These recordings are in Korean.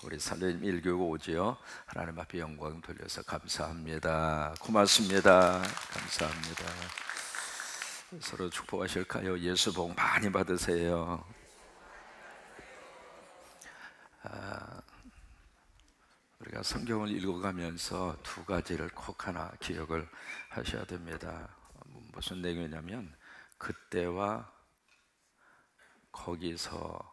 우리 살림 1교구 오지요. 하나님 앞에 영광 돌려서 감사합니다. 고맙습니다. 감사합니다. 서로 축복하실까요? 예수 복 많이 받으세요. 우리가 성경을 읽어가면서 두 가지를 꼭 하나 기억을 하셔야 됩니다. 무슨 내용이냐면 그때와 거기서라고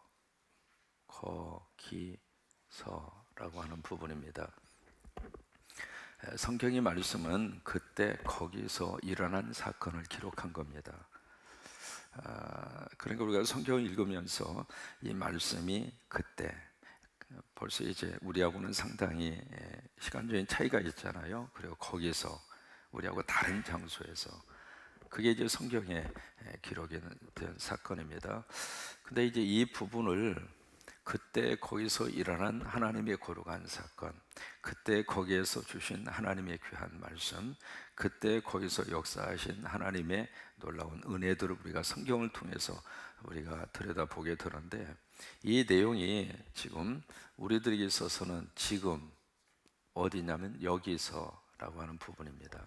하는 부분입니다. 성경의 말씀은 그때 거기서 일어난 사건을 기록한 겁니다. 그러니까 우리가 성경을 읽으면서 이 말씀이 그때, 벌써 이제 우리하고는 상당히 시간적인 차이가 있잖아요. 그리고 거기서 우리하고 다른 장소에서, 그게 이제 성경에 기록이 된 사건입니다. 근데 이제 이 부분을 그때 거기서 일어난 하나님의 거룩한 사건, 그때 거기에서 주신 하나님의 귀한 말씀, 그때 거기서 역사하신 하나님의 놀라운 은혜들을 우리가 성경을 통해서 우리가 들여다보게 되는데, 이 내용이 지금 우리들에게 있어서는 지금 어디냐면 여기서라고 하는 부분입니다.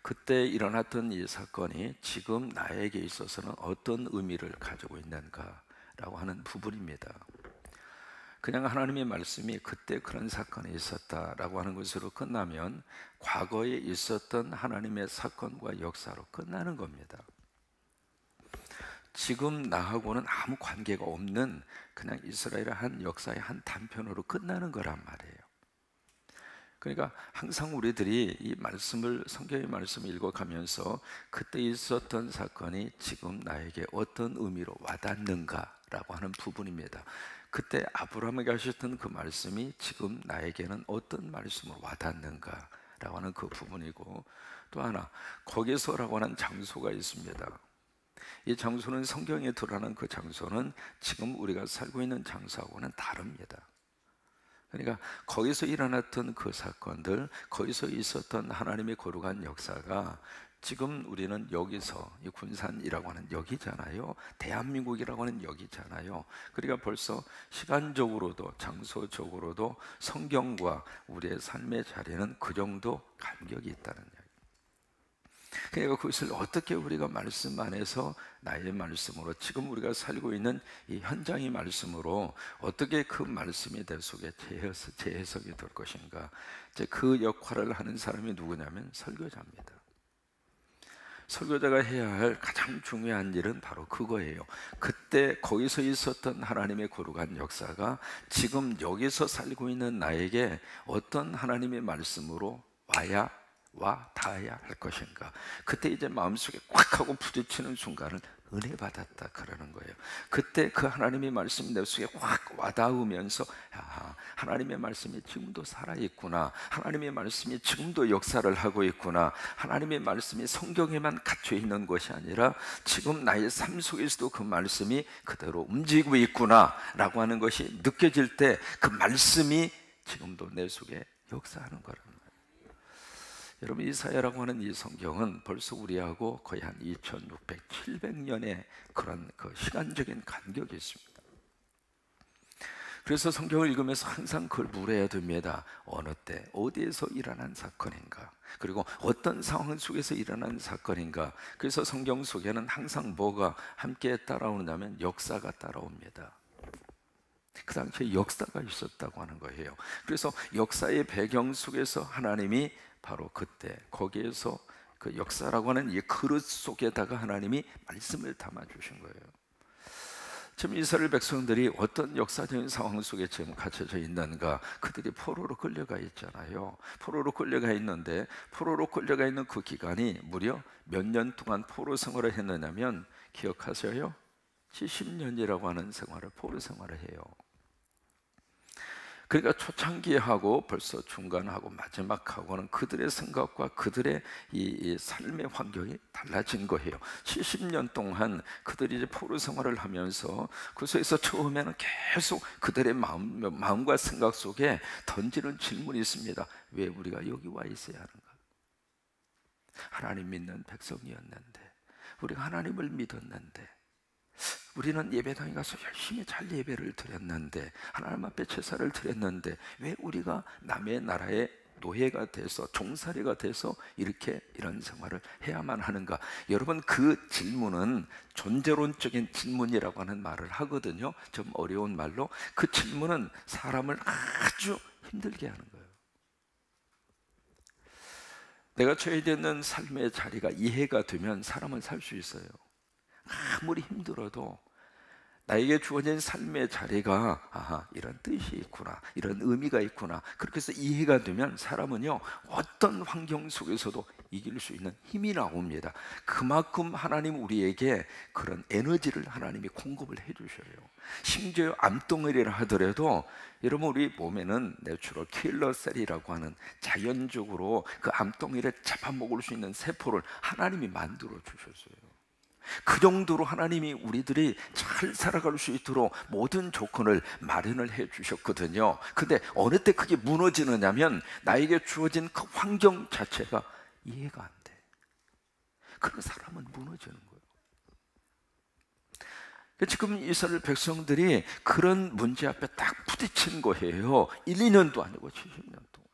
그때 일어났던 이 사건이 지금 나에게 있어서는 어떤 의미를 가지고 있는가라고 하는 부분입니다. 그냥 하나님의 말씀이 그때 그런 사건이 있었다라고 하는 것으로 끝나면 과거에 있었던 하나님의 사건과 역사로 끝나는 겁니다. 지금 나하고는 아무 관계가 없는 그냥 이스라엘의 한 역사의 한 단편으로 끝나는 거란 말이에요. 그러니까 항상 우리들이 이 말씀을, 성경의 말씀을 읽어가면서 그때 있었던 사건이 지금 나에게 어떤 의미로 와닿는가라고 하는 부분입니다. 그때 아브라함에게 하셨던 그 말씀이 지금 나에게는 어떤 말씀으로 와닿는가라고 하는 그 부분이고, 또 하나 거기서라고 하는 장소가 있습니다. 이 장소는 성경에 드러나는 그 장소는 지금 우리가 살고 있는 장소하고는 다릅니다. 그러니까 거기서 일어났던 그 사건들, 거기서 있었던 하나님의 거룩한 역사가 지금 우리는 여기서, 이 군산이라고 하는 여기잖아요. 대한민국이라고 하는 여기잖아요. 그러니까 벌써 시간적으로도 장소적으로도 성경과 우리의 삶의 자리는 그 정도 간격이 있다는 이야기. 그러니까 그것을 어떻게 우리가 말씀 안에서 나의 말씀으로, 지금 우리가 살고 있는 이 현장의 말씀으로 어떻게 그 말씀이 내 속에 재해석이 될 것인가. 이제 그 역할을 하는 사람이 누구냐면 설교자입니다. 설교자가 해야 할 가장 중요한 일은 바로 그거예요. 그때 거기서 있었던 하나님의 거룩한 역사가 지금 여기서 살고 있는 나에게 어떤 하나님의 말씀으로 닿아야 할 것인가. 그때 이제 마음속에 꽉 하고 부딪히는 순간을 은혜 받았다 그러는 거예요. 그때 그 하나님의 말씀이 내 속에 확 와닿으면서, 야, 하나님의 말씀이 지금도 살아있구나, 하나님의 말씀이 지금도 역사를 하고 있구나, 하나님의 말씀이 성경에만 갇혀 있는 것이 아니라 지금 나의 삶 속에서도 그 말씀이 그대로 움직이고 있구나 라고 하는 것이 느껴질 때 그 말씀이 지금도 내 속에 역사하는 거랍니다. 여러분, 이사야라고 하는 이 성경은 벌써 우리하고 거의 한 2600, 700년의 그런 그 시간적인 간격이 있습니다. 그래서 성경을 읽으면서 항상 그걸 물어야 됩니다. 어느 때, 어디에서 일어난 사건인가? 그리고 어떤 상황 속에서 일어난 사건인가? 그래서 성경 속에는 항상 뭐가 함께 따라오냐면 역사가 따라옵니다. 그 당시에 역사가 있었다고 하는 거예요. 그래서 역사의 배경 속에서 하나님이 바로 그때 거기에서 그 역사라고 하는 이 그릇 속에다가 하나님이 말씀을 담아 주신 거예요. 지금 이스라엘 백성들이 어떤 역사적인 상황 속에 지금 갇혀져 있는가? 그들이 포로로 끌려가 있잖아요. 포로로 끌려가 있는데, 포로로 끌려가 있는 그 기간이 무려 몇 년 동안 포로 생활을 했느냐면, 기억하세요? 70년이라고 하는 생활을, 포로 생활을 해요. 그러니까 초창기하고 벌써 중간하고 마지막하고는 그들의 생각과 그들의 이 삶의 환경이 달라진 거예요. 70년 동안 그들이 이제 포로 생활을 하면서 그 속에서 처음에는 계속 그들의 마음과 생각 속에 던지는 질문이 있습니다. 왜 우리가 여기 와 있어야 하는가? 하나님 믿는 백성이었는데, 우리가 하나님을 믿었는데 우리는 예배당에 가서 열심히 잘 예배를 드렸는데, 하나님 앞에 제사를 드렸는데, 왜 우리가 남의 나라의 노예가 돼서, 종살이가 돼서 이런 생활을 해야만 하는가? 여러분, 그 질문은 존재론적인 질문이라고 하는 말을 하거든요. 좀 어려운 말로. 그 질문은 사람을 아주 힘들게 하는 거예요. 내가 처해 있는 삶의 자리가 이해가 되면 사람은 살 수 있어요. 아무리 힘들어도 나에게 주어진 삶의 자리가 이런 뜻이 있구나, 이런 의미가 있구나, 그렇게 해서 이해가 되면 사람은요, 어떤 환경 속에서도 이길 수 있는 힘이 나옵니다. 그만큼 하나님 우리에게 그런 에너지를 하나님이 공급을 해주셔요. 심지어 암덩어리라 하더라도 여러분, 우리 몸에는 내추럴 킬러 셀이라고 하는 자연적으로 그 암덩어리를 잡아먹을 수 있는 세포를 하나님이 만들어 주셨어요. 그 정도로 하나님이 우리들이 잘 살아갈 수 있도록 모든 조건을 마련을 해 주셨거든요. 근데 어느 때 그게 무너지느냐면 나에게 주어진 그 환경 자체가 이해가 안 돼. 그런 사람은 무너지는 거예요. 지금 이스라엘 백성들이 그런 문제 앞에 딱 부딪힌 거예요. 1, 2년도 아니고 70년 동안.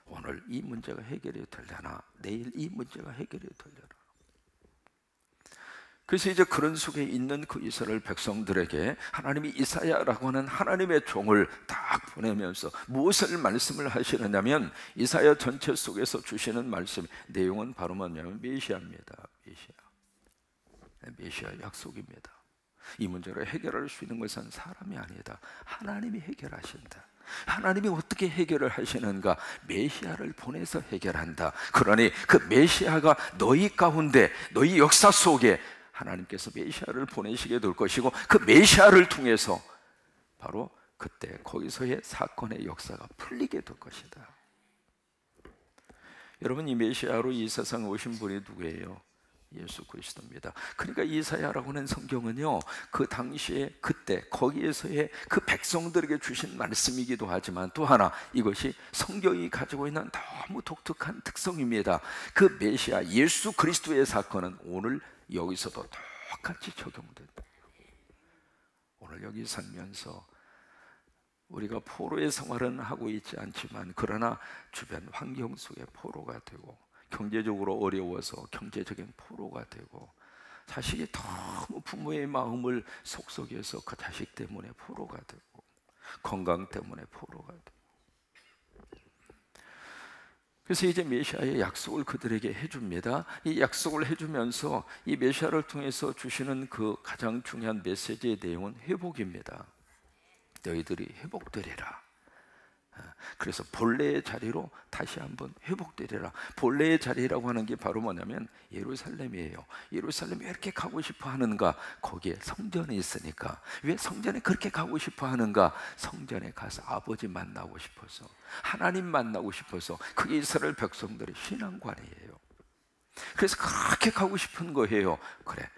오늘 이 문제가 해결이 되려나, 내일 이 문제가 해결이 되려나. 그래서 이제 그런 속에 있는 그 이스라엘 백성들에게 하나님이 이사야라고 하는 하나님의 종을 딱 보내면서 무엇을 말씀을 하시느냐면, 이사야 전체 속에서 주시는 말씀 내용은 바로 뭐냐면 메시아입니다. 메시아 약속입니다. 이 문제를 해결할 수 있는 것은 사람이 아니다. 하나님이 해결하신다. 하나님이 어떻게 해결을 하시는가? 메시아를 보내서 해결한다. 그러니 그 메시아가 너희 가운데, 너희 역사 속에 하나님께서 메시아를 보내시게 될 것이고, 그 메시아를 통해서 바로 그때 거기서의 사건의 역사가 풀리게 될 것이다. 여러분, 이 메시아로 이 세상에 오신 분이 누구예요? 예수 그리스도입니다. 그러니까 이사야라고 하는 성경은요, 그 당시에 그때 거기에서의 그 백성들에게 주신 말씀이기도 하지만, 또 하나 이것이 성경이 가지고 있는 너무 독특한 특성입니다. 그 메시아 예수 그리스도의 사건은 오늘 여기서도 똑같이 적용된다. 오늘 여기 살면서 우리가 포로의 생활은 하고 있지 않지만, 그러나 주변 환경 속에 포로가 되고, 경제적으로 어려워서 경제적인 포로가 되고, 자식이 너무 부모의 마음을 속썩여서 그 자식 때문에 포로가 되고, 건강 때문에 포로가 되고. 그래서 이제 메시아의 약속을 그들에게 해줍니다. 이 약속을 해주면서 이 메시아를 통해서 주시는 그 가장 중요한 메시지의 내용은 회복입니다. 너희들이 회복되리라. 그래서 본래의 자리로 다시 한번 회복되리라. 본래의 자리라고 하는 게 바로 뭐냐면 예루살렘이에요. 예루살렘이 왜 이렇게 가고 싶어 하는가? 거기에 성전이 있으니까. 왜 성전에 그렇게 가고 싶어 하는가? 성전에 가서 아버지 만나고 싶어서, 하나님 만나고 싶어서. 그게 이스라엘 백성들의 신앙관이에요. 그래서 그렇게 가고 싶은 거예요. 그래,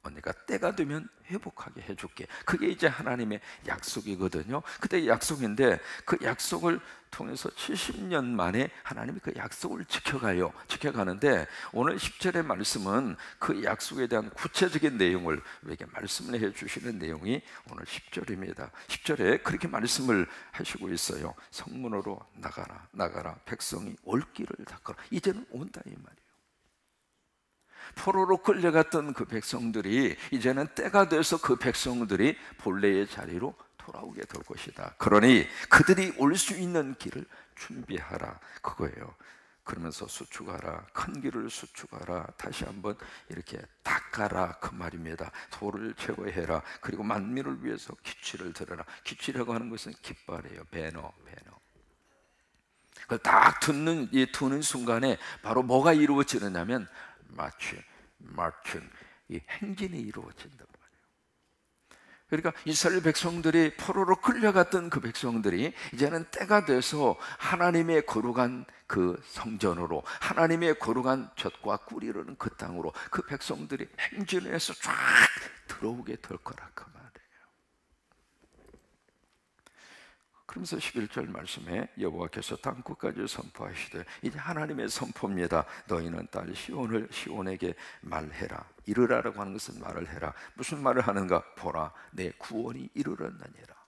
언니가 때가 되면 회복하게 해줄게. 그게 이제 하나님의 약속이거든요. 그때 약속인데, 그 약속을 통해서 70년 만에 하나님이 그 약속을 지켜가는데, 오늘 10절의 말씀은 그 약속에 대한 구체적인 내용을 우리에게 말씀을 해주시는 내용이 오늘 10절입니다 10절에 그렇게 말씀을 하시고 있어요. 성문으로 나가라 백성이 올 길을 닦아라. 이제는 온다 이 말이에요. 포로로 끌려갔던 그 백성들이 이제는 때가 돼서 그 백성들이 본래의 자리로 돌아오게 될 것이다. 그러니 그들이 올 수 있는 길을 준비하라, 그거예요. 그러면서 수축하라, 큰 길을 수축하라, 다시 한번 이렇게 닦아라, 그 말입니다. 돌을 제거해라. 그리고 만민을 위해서 기치를 들어라. 기치라고 하는 것은 깃발이에요. 배너. 그걸 딱 두는 순간에 바로 뭐가 이루어지느냐면 마칭, 이 행진이 이루어진단 말이에요. 그러니까 이스라엘 백성들이 포로로 끌려갔던 그 백성들이 이제는 때가 돼서 하나님의 거룩한 그 성전으로, 하나님의 거룩한 젖과 꿀이 흐르는 그 땅으로 그 백성들이 행진해서 쫙 들어오게 될 거라, 그 말이에요. 그러면서 11절 말씀에 여호와께서 땅 끝까지 선포하시되 이제 하나님의 선포입니다. 너희는 딸 시온에게 말해라. 이르라라고 하는 것은 말을 해라. 무슨 말을 하는가? 보라, 내 구원이 이르렀느니라.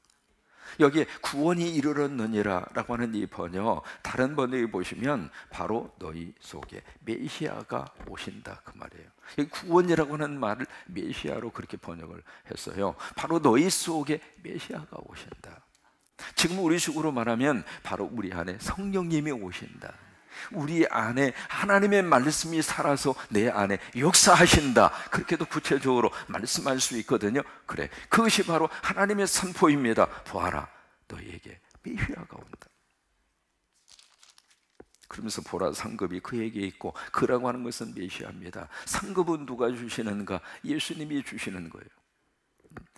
여기에 구원이 이르렀느니라 라고 하는 이 번역, 다른 번역에 보시면 바로 너희 속에 메시아가 오신다 그 말이에요. 이 구원이라고 하는 말을 메시아로 그렇게 번역을 했어요. 바로 너희 속에 메시아가 오신다. 지금 우리 식으로 말하면 바로 우리 안에 성령님이 오신다. 우리 안에 하나님의 말씀이 살아서 내 안에 역사하신다. 그렇게도 구체적으로 말씀할 수 있거든요. 그래, 그것이 바로 하나님의 선포입니다. 보아라, 너희에게 메시아가 온다. 그러면서 보라, 상급이 그에게 있고, 그라고 하는 것은 메시아입니다. 상급은 누가 주시는가? 예수님이 주시는 거예요.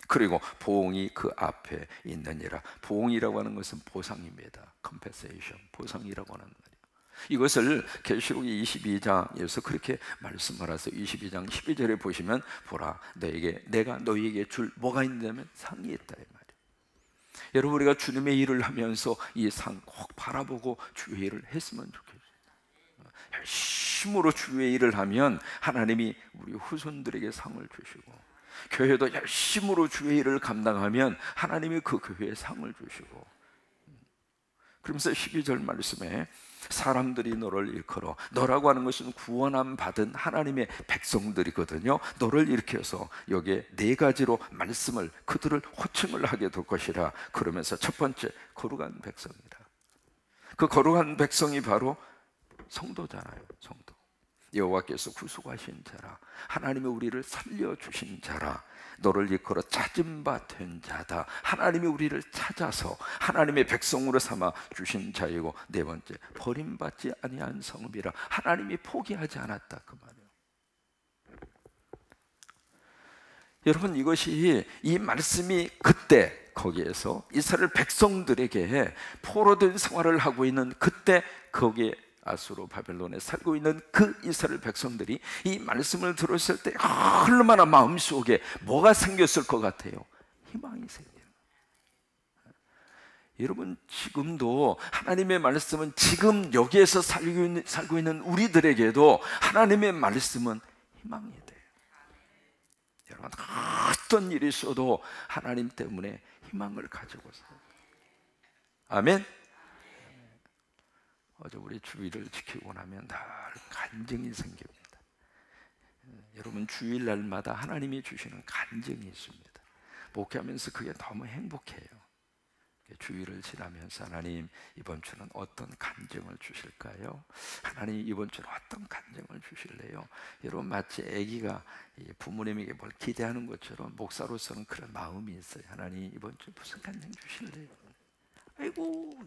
그리고 보응이 그 앞에 있느니라. 보응이라고 하는 것은 보상입니다. compensation, 보상이라고 하는 말이에요. 이것을 계시록 22장에서 그렇게 말씀을 하세요. 22장 12절에 보시면 보라, 내가 너희에게 줄 뭐가 있냐면 상이 있다 이 말이에요. 여러분, 우리가 주님의 일을 하면서 이 상 꼭 바라보고 주의 일을 했으면 좋겠어요. 열심으로 주의 일을 하면 하나님이 우리 후손들에게 상을 주시고, 교회도 열심으로 주의 일을 감당하면 하나님이 그 교회에 상을 주시고, 그러면서 12절 말씀에 사람들이 너를 일컬어, 너라고 하는 것은 구원함 받은 하나님의 백성들이거든요. 너를 일으켜서 여기에 네 가지로 말씀을, 그들을 호칭을 하게 될 것이라. 그러면서 첫 번째, 거룩한 백성이라. 그 거룩한 백성이 바로 성도잖아요. 성도. 여호와께서 구속하신 자라, 하나님이 우리를 살려주신 자라, 너를 일컬어 찾은 바 된 자다. 하나님이 우리를 찾아서 하나님의 백성으로 삼아 주신 자이고, 네 번째, 버림받지 아니한 성읍이라. 하나님이 포기하지 않았다 그 말이에요. 여러분, 이것이, 이 말씀이 그때 거기에서 이스라엘 백성들에게 포로된 생활을 하고 있는 그때, 거기에 아수르 바벨론에 살고 있는 그 이스라엘 백성들이 이 말씀을 들었을 때 얼마나 마음속에 뭐가 생겼을 것 같아요? 희망이 생겨요. 여러분, 지금도 하나님의 말씀은 지금 여기에서 살고 있는 우리들에게도 하나님의 말씀은 희망이 돼요. 여러분, 어떤 일이 있어도 하나님 때문에 희망을 가지고 살아요. 아멘. 어제 우리 주일을 지키고 나면 늘 간증이 생깁니다. 여러분, 주일날마다 하나님이 주시는 간증이 있습니다. 목회하면서 그게 너무 행복해요. 주일을 지나면서 하나님, 이번 주는 어떤 간증을 주실까요? 하나님, 이번 주는 어떤 간증을 주실래요? 여러분, 마치 아기가 부모님에게 뭘 기대하는 것처럼 목사로서는 그런 마음이 있어요. 하나님, 이번 주 무슨 간증 주실래요? 아이고.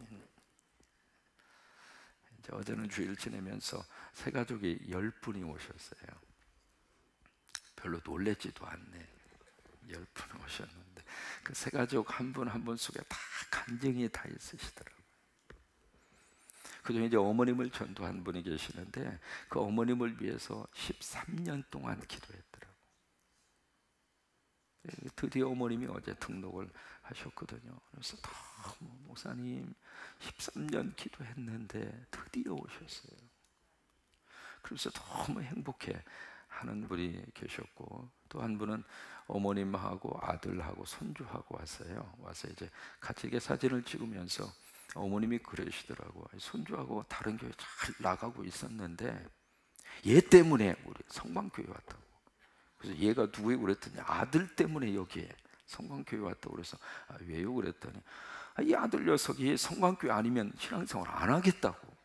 어제는 주일 지내면서 새 가족이 10분이 오셨어요. 별로 놀랬지도 않네. 10분 오셨는데 그 새 가족 한 분 한 분 속에 다 간증이 다 있으시더라고요. 그중에 이제 어머님을 전도한 분이 계시는데 그 어머님을 위해서 13년 동안 기도했더라고요. 드디어 어머님이 어제 등록을 하셨거든요. 그래서 너무, 목사님 13년 기도했는데 드디어 오셨어요. 그래서 너무 행복해 하는 분이 계셨고, 또 한 분은 어머님하고 아들하고 손주하고 왔어요. 와서 이제 같이 이렇게 사진을 찍으면서 어머님이 그러시더라고요. 손주하고 다른 교회 잘 나가고 있었는데 얘 때문에 우리 성광교회 왔다고. 그래서 얘가 누구예요? 그랬더니 아들 때문에 여기에 성광교회 왔다고. 그래서 왜요? 그랬더니 이 아들 녀석이 성광교회 아니면 신앙생활 안 하겠다고.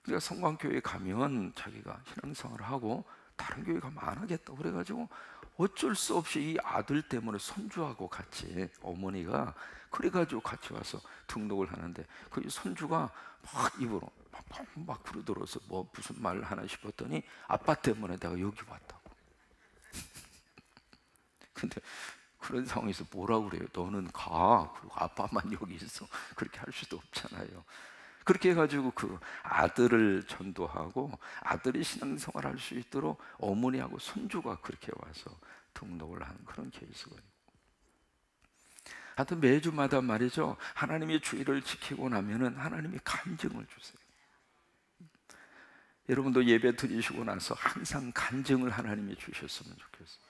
그러니까 성광교회 가면 자기가 신앙생활을 하고 다른 교회 가면 안 하겠다고 그래가지고 어쩔 수 없이 이 아들 때문에 손주하고 같이, 어머니가 그래가지고 같이 와서 등록을 하는데, 그 손주가 막 입으로 막 부르들어서 뭐 무슨 말 하나 싶었더니 아빠 때문에 내가 여기 왔다고. 근데 그런 상황에서 뭐라고 그래요? 너는 가, 그리고 아빠만 여기 있어. 그렇게 할 수도 없잖아요. 그렇게 해가지고 그 아들을 전도하고 아들이 신앙생활 할 수 있도록 어머니하고 손주가 그렇게 와서 등록을 하는 그런 케이스거든요. 하여튼 매주마다 말이죠, 하나님의 주의를 지키고 나면은 하나님이 간증을 주세요. 여러분도 예배 드리시고 나서 항상 간증을 하나님이 주셨으면 좋겠어요.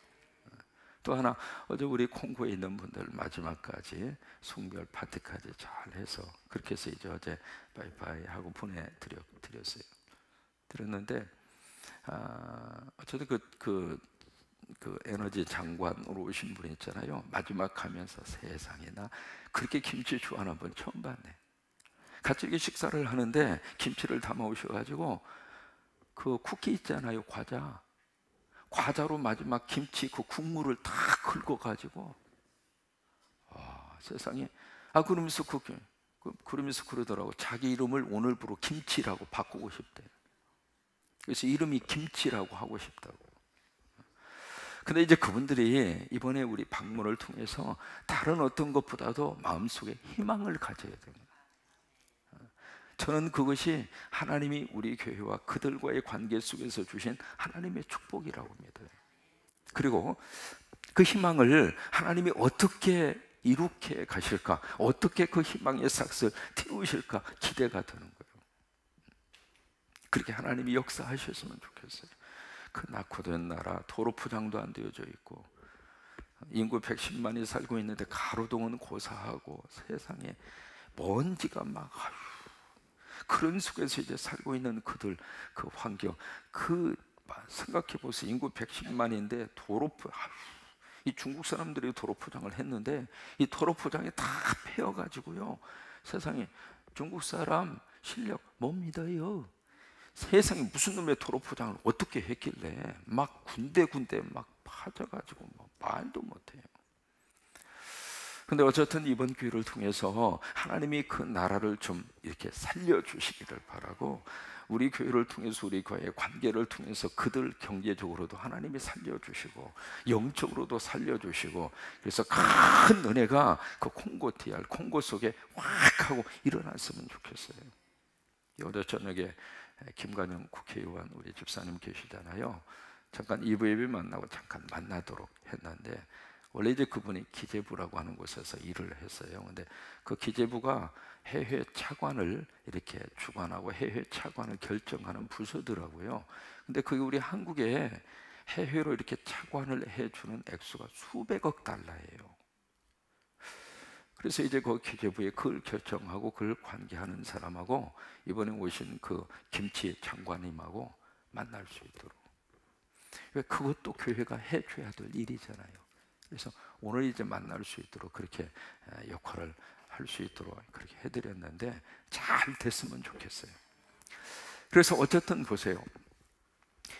또 하나, 어제 우리 콩고에 있는 분들 마지막까지 송별 파티까지 잘 해서 그렇게 해서 이제 어제 바이바이 하고 보내드렸어요. 드렸는데 어쨌든 그 에너지 장관으로 오신 분 있잖아요. 마지막 가면서 세상에나 그렇게 김치 좋아하는 분 처음 봤네. 같이 이렇게 식사를 하는데 김치를 담아 오셔가지고 그 쿠키 있잖아요, 과자로 마지막 김치 그 국물을 다 긁어가지고, 세상에, 그러면서 그러더라고. 자기 이름을 오늘부로 김치라고 바꾸고 싶대. 그래서 이름이 김치라고 하고 싶다고. 근데 이제 그분들이 이번에 우리 방문을 통해서 다른 어떤 것보다도 마음속에 희망을 가져야 됩니다. 저는 그것이 하나님이 우리 교회와 그들과의 관계 속에서 주신 하나님의 축복이라고 믿어요. 그리고 그 희망을 하나님이 어떻게 이룩해 가실까, 어떻게 그 희망의 싹을 틔우실까 기대가 되는 거예요. 그렇게 하나님이 역사하셨으면 좋겠어요. 그 낙후된 나라, 도로 포장도 안 되어져 있고 인구 110만이 살고 있는데 가로등은 고사하고 세상에 먼지가 막 그런 속에서 이제 살고 있는 그들, 그 환경, 생각해 보세요. 인구 110만인데 이 중국 사람들이 도로 포장을 했는데 이 도로 포장이 다 패여가지고요. 세상에 중국 사람 실력 못 믿어요. 세상에 무슨 놈의 도로 포장을 어떻게 했길래 막 군데군데 막 파져가지고 뭐 말도 못해요. 근데 어쨌든 이번 기회를 통해서 하나님이 그 나라를 좀 이렇게 살려주시기를 바라고, 우리 교회를 통해서 우리 교회의 관계를 통해서 그들 경제적으로도 하나님이 살려주시고 영적으로도 살려주시고, 그래서 큰 은혜가 그 콩고 속에 확 하고 일어났으면 좋겠어요. 어제 저녁에 김관영 국회의원 우리 집사님 계시잖아요. 잠깐 2부 예배 만나고 잠깐 만나도록 했는데, 원래 이제 그분이 기재부라고 하는 곳에서 일을 했어요. 근데 그 기재부가 해외 차관을 이렇게 주관하고 해외 차관을 결정하는 부서더라고요. 근데 그게 우리 한국에 해외로 이렇게 차관을 해주는 액수가 수백억 달러예요. 그래서 이제 그 기재부에 그걸 결정하고 그걸 관계하는 사람하고 이번에 오신 그 김치 장관님하고 만날 수 있도록, 그것도 교회가 해줘야 될 일이잖아요. 그래서 오늘 이제 만날 수 있도록 그렇게 역할을 할 수 있도록 그렇게 해드렸는데 잘 됐으면 좋겠어요. 그래서 어쨌든 보세요.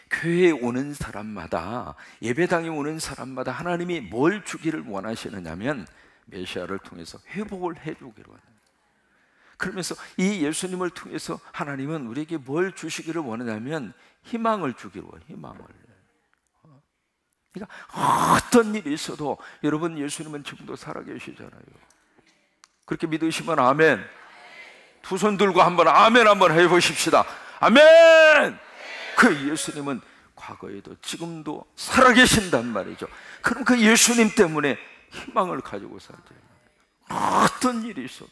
교회에 오는 사람마다, 예배당에 오는 사람마다 하나님이 뭘 주기를 원하시느냐면 메시아를 통해서 회복을 해주기로 하는. 그러면서 이 예수님을 통해서 하나님은 우리에게 뭘 주시기를 원하냐면 희망을 주기로 해요. 희망을. 그러니까 어떤 일이 있어도 여러분, 예수님은 지금도 살아계시잖아요. 그렇게 믿으시면 아멘. 두 손 들고 한번 아멘 한번 해보십시다. 아멘. 그 예수님은 과거에도 지금도 살아계신단 말이죠. 그럼 그 예수님 때문에 희망을 가지고 살잖아요. 어떤 일이 있어도.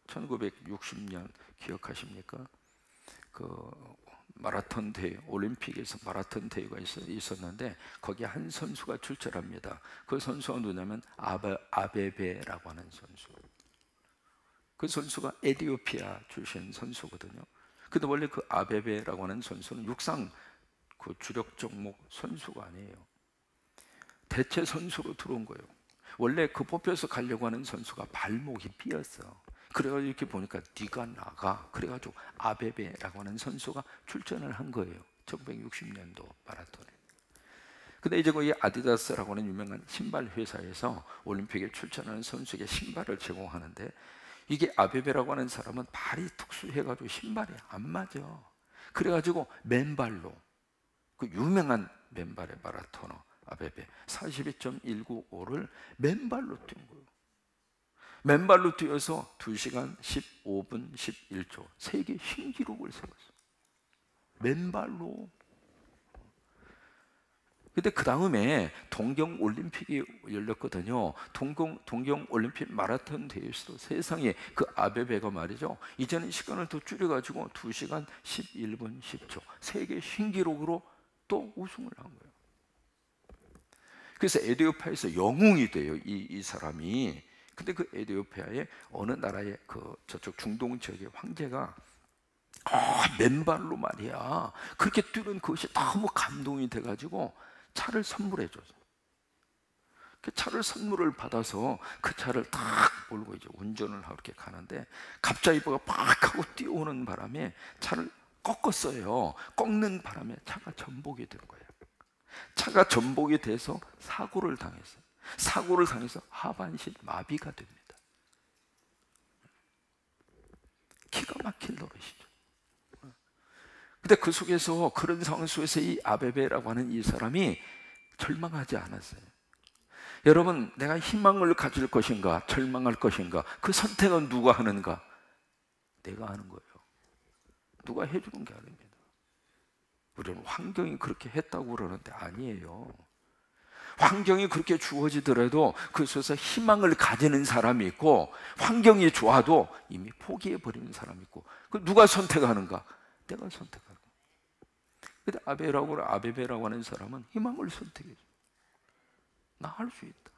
1960년 기억하십니까? 그 마라톤 대회, 올림픽에서 마라톤 대회가 있었는데 거기에 한 선수가 출전합니다. 그 선수가 누구냐면 아베베라고 하는 선수. 그 선수가 에티오피아 출신 선수거든요. 근데 원래 그 아베베라고 하는 선수는 육상 그 주력 종목 선수가 아니에요. 대체 선수로 들어온 거예요. 원래 그 뽑혀서 가려고 하는 선수가 발목이 삐었어. 그래가지고 이렇게 보니까 네가 나가. 그래가지고 아베베라고 하는 선수가 출전을 한 거예요. 1960년도 마라톤에. 근데 이제 거기 아디다스라고 하는 유명한 신발 회사에서 올림픽에 출전하는 선수에게 신발을 제공하는데, 이게 아베베라고 하는 사람은 발이 특수해가지고 신발이 안 맞아. 그래가지고 맨발로, 그 유명한 맨발의 마라토너 아베베 42.195를 맨발로 뛴 거예요. 맨발로 뛰어서 2시간 15분 11초 세계 신기록을 세웠어요. 맨발로. 근데 그 다음에 동경 올림픽이 열렸거든요. 동경 올림픽 마라톤 대회에서도 세상에 그 아베베가 말이죠. 이제는 시간을 더 줄여가지고 2시간 11분 10초 세계 신기록으로 또 우승을 한 거예요. 그래서 에티오피아에서 영웅이 돼요. 이 사람이. 근데 그 에티오피아의 어느 나라의 그 저쪽 중동 지역의 황제가 맨발로 말이야 그렇게 뛰는 그것이 너무 감동이 돼가지고 차를 선물해 줬어. 그 차를 선물을 받아서 그 차를 딱 몰고 이제 운전을 하고 이렇게 가는데 갑자기 뭐가 팍 하고 뛰어오는 바람에 차를 꺾었어요. 꺾는 바람에 차가 전복이 된 거예요. 차가 전복이 돼서 사고를 당했어요. 사고를 당해서 하반신 마비가 됩니다. 기가 막힐 노릇이죠. 근데 그 속에서 그런 상황 속에서 이 아베베라고 하는 이 사람이 절망하지 않았어요. 여러분, 내가 희망을 가질 것인가 절망할 것인가 그 선택은 누가 하는가? 내가 하는 거예요. 누가 해주는 게 아닙니다. 우리는 환경이 그렇게 했다고 그러는데 아니에요. 환경이 그렇게 주어지더라도 그 속에서 희망을 가지는 사람이 있고 환경이 좋아도 이미 포기해버리는 사람이 있고 그 누가 선택하는가? 내가 선택하는 거예요. 근데 아베베라고 하는 사람은 희망을 선택해요. 나 할 수 있다.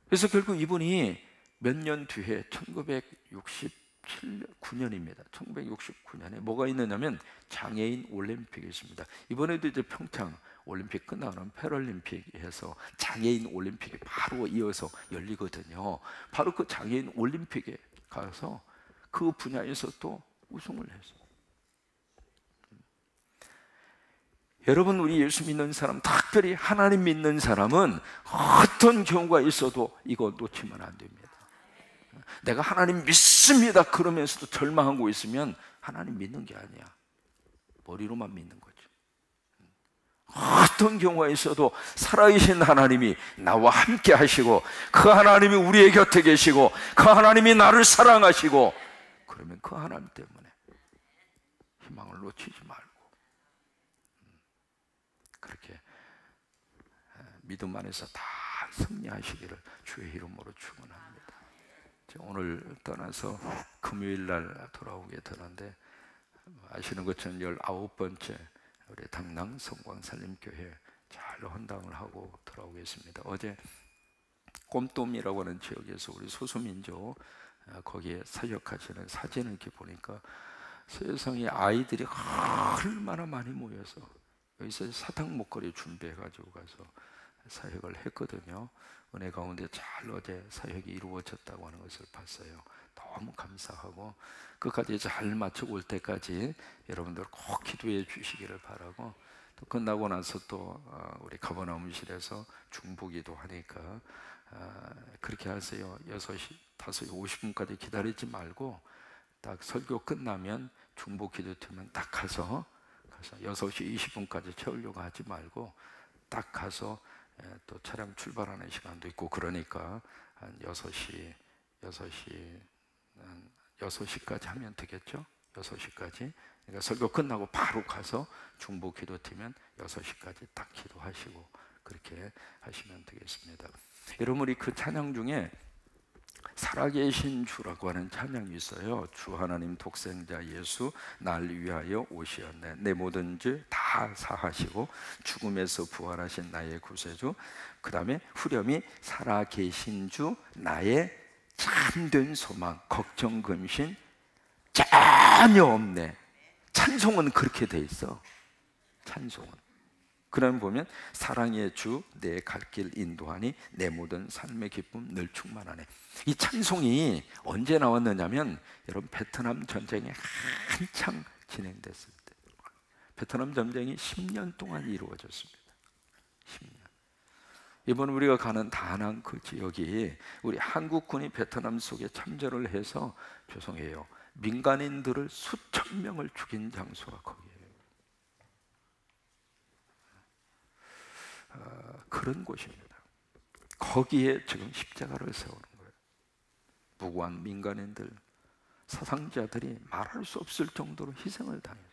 그래서 결국 이분이 몇 년 뒤에 1969년입니다. 1969년에 뭐가 있느냐면 장애인 올림픽이 있습니다. 이번에도 이제 평창 올림픽 끝나면 패럴림픽에서 장애인 올림픽이 바로 이어서 열리거든요. 바로 그 장애인 올림픽에 가서 그 분야에서 또 우승을 했어요. 여러분, 우리 예수 믿는 사람, 특별히 하나님 믿는 사람은 어떤 경우가 있어도 이거 놓치면 안 됩니다. 내가 하나님 믿습니다 그러면서도 절망하고 있으면 하나님 믿는 게 아니야. 머리로만 믿는 거죠. 어떤 경우가 있어도 살아계신 하나님이 나와 함께 하시고 그 하나님이 우리의 곁에 계시고 그 하나님이 나를 사랑하시고 그러면 그 하나님 때문에 희망을 놓치지 말고 그렇게 믿음 안에서 다 승리하시기를 주의 이름으로 축원합니다. 오늘 떠나서 금요일 날 돌아오게 되는데 아시는 것처럼 19번째 우리 당랑 성광살림교회 잘 헌당을 하고 돌아오겠습니다. 어제 꼼돔이라고 하는 지역에서 우리 소수민족 거기에 사역하시는 사진을 이렇게 보니까 세상에 아이들이 얼마나 많이 모여서 여기서 사탕 목걸이 준비해 가지고 가서 사역을 했거든요. 은혜 가운데 잘 어제 사역이 이루어졌다고 하는 것을 봤어요. 너무 감사하고 끝까지 잘 마치고 올 때까지 여러분들 꼭 기도해 주시기를 바라고 또 끝나고 나서 또 우리 가버나움실에서 중보기도 하니까 그렇게 하세요. 6시, 5시 50분까지 기다리지 말고 딱 설교 끝나면 중보기도 되면 딱 가서 6시 20분까지 채우려고 하지 말고 딱 가서 또 차량 출발하는 시간도 있고 그러니까 한 6시까지 하면 되겠죠? 6시까지. 그러니까 설교 끝나고 바로 가서 중보 기도팀면 6시까지 딱 기도하시고 그렇게 하시면 되겠습니다. 여러분, 우리 그 찬양 중에 살아계신 주라고 하는 찬양이 있어요. 주 하나님 독생자 예수 날 위하여 오시었네. 내 모든 죄 다 사하시고 죽음에서 부활하신 나의 구세주. 그 다음에 후렴이 살아계신 주 나의 참된 소망 걱정 근심 전혀 없네. 찬송은 그렇게 돼 있어. 찬송은 그러면 보면 사랑의 주 내 갈 길 인도하니 내 모든 삶의 기쁨 늘 충만하네. 이 찬송이 언제 나왔느냐면 여러분 베트남 전쟁이 한창 진행됐을 때 베트남 전쟁이 10년 동안 이루어졌습니다. 10년. 이번 우리가 가는 다낭 그 지역이 우리 한국군이 베트남 속에 참전을 해서 죄송해요 민간인들을 수천 명을 죽인 장소가 거기에요. 그런 곳입니다. 거기에 지금 십자가를 세우는 거예요. 무고한 민간인들, 사상자들이 말할 수 없을 정도로 희생을 당했어요.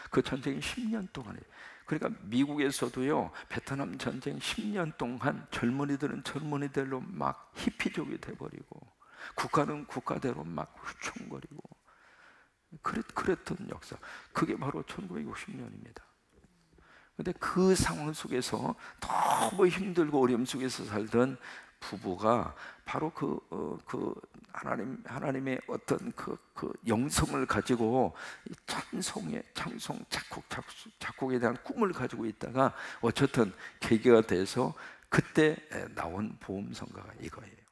그 전쟁이 10년 동안에 그러니까 미국에서도요, 베트남 전쟁 10년 동안 젊은이들은 젊은이들로 막 히피족이 돼버리고, 국가는 국가대로 막 휘청거리고, 그랬던 역사. 그게 바로 1960년입니다. 근데 그 상황 속에서 너무 힘들고 어려움 속에서 살던 부부가 바로 하나님의 어떤 그 영성을 가지고 이 찬송, 작곡에 대한 꿈을 가지고 있다가 어쨌든 계기가 돼서 그때 나온 보험성가가 이거예요.